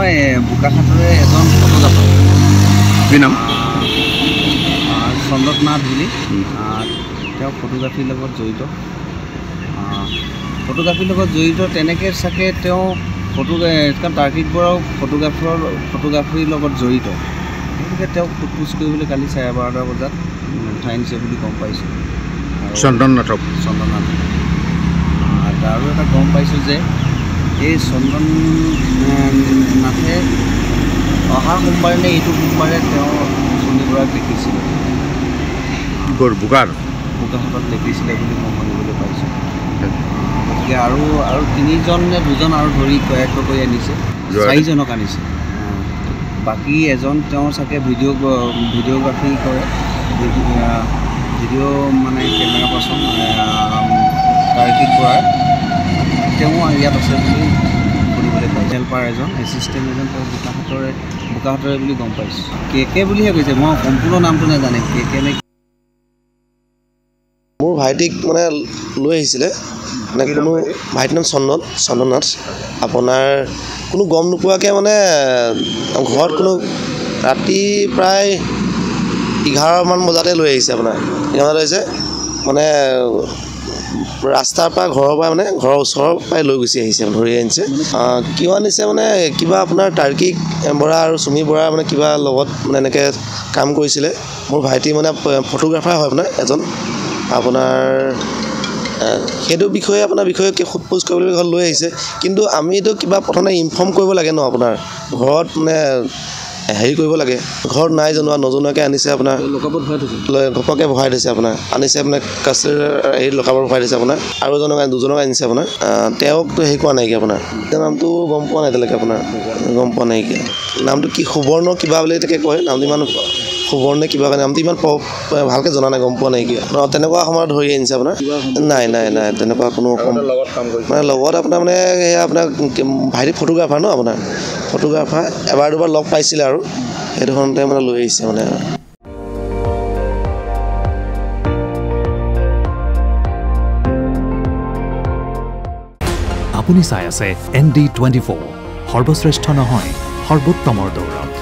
মই বোকাখাটৰে এজন ফটোগ্ৰাফাৰ। কি নাম? চন্দন নাথ বুলি। তেওঁ ফটোগ্ৰাফীৰ লগত জড়িত। তেনেকৈ চাগে তেওঁ তাৰ্কিক বৰাও ফটোগ্ৰাফীৰ লগত জড়িত। গতিকে তেওঁক সোধ-পোছ কৰিবলৈ কালি 12:30 বজাত উঠাই নিছে বুলি গম পাইছোঁ। চন্দন নাথ। আৰু এটা গম পাইছোঁ যে এই চন্দন নাথে অহা সোমবাৰে নে এইটো সোমবাৰে তেওঁ চনী বৰাক দেখিছিলে। বোকাখাটত দেখিছিলে বুলি মই শুনিবলৈ পাইছোঁ। গতিকে আৰু 3জন নে 2জন আৰু ধৰি তৈয়াৰ কৰি আনিছে, 4জনক আনিছে। বাকী এজন তেওঁ চাগে ভিডিঅ'গ্ৰাফী কৰে, ভিডিঅ' মানে কেমেৰা পাৰ্চন তাৰ্কিক বৰাৰ, তেওঁ ইয়াত আছে বুলি শুনিবলৈ পাইছোঁ। হেল্পাৰ এজন, এছিষ্টেণ্ট এজন তেওঁ বোকাখাটৰে বুলি গম পাইছোঁ। কে বুলিহে কৈছে, মই সম্পূৰ্ণ নামটো নাজানে। কে নে মোৰ ভাইটিক মানে লৈ আহিছিলে, মানে কোনো ভাইটিৰ নাম চন্দন নাথ। আপোনাৰ কোনো গম নোপোৱাকৈ মানে ঘৰত কোনো ৰাতি প্ৰায় 11মান বজাতে লৈ আহিছে। আপোনাৰ 11 বজাত আহিছে, মানে ৰাস্তাৰ পৰা ঘৰৰ ওচৰৰ পৰাই লৈ গুচি আহিছে, ধৰি আনিছে। কিয় আনিছে মানে কিবা আপোনাৰ তাৰ্কিক বৰা আৰু চুমি বৰা মানে কিবা লগত মানে এনেকৈ কাম কৰিছিলে। মোৰ ভাইটি মানে ফটোগ্ৰাফাৰ হয় এজন। আপোনাৰ সেইটো বিষয়ে সোধ-পোছ কৰিবলৈ ঘৰত লৈ আহিছে। কিন্তু আমিতো কিবা প্ৰথমে ইনফৰ্ম কৰিব লাগে ন, আপোনাৰ ঘৰত মানে হেৰি কৰিব লাগে। ঘৰত নাই নজনোৱাকৈ আনিছে, আপোনাৰ ঘপককৈ ভৰাই থৈছে। আনিছে লকাপত ভৰাই থৈছে। আৰু 2জনক আনিছে। তেওঁকতো হেৰি কৰা নাইকিয়া। তেওঁৰ নামটো গম পোৱা নাই এতিয়ালৈকে। গম পোৱা নাইকিয়া। নামটো কি সুবৰ্ণ কিবা বুলি তাকে কয়। নামটো ইমান সুবৰ্ণ কিবা নামটো ইমান ভালকৈ জনা নাই, গম পোৱা নাইকিয়া। তেনেকুৱা সময়ত ধৰি আনিছে। নাই তেনেকুৱা কোনো লগত আপোনাৰ ভাইটি ফটোগ্ৰাফাৰ ন, ফটোগ্ৰাফাৰ এবাৰ দুবাৰ লগ পাইছিলে আৰু সেইটো ধৰণতে লৈ আহিছে আপুনি চাই আছে ND24, সৰ্বশ্ৰেষ্ঠ নহয় সৰ্বোত্তমৰ দৌৰত।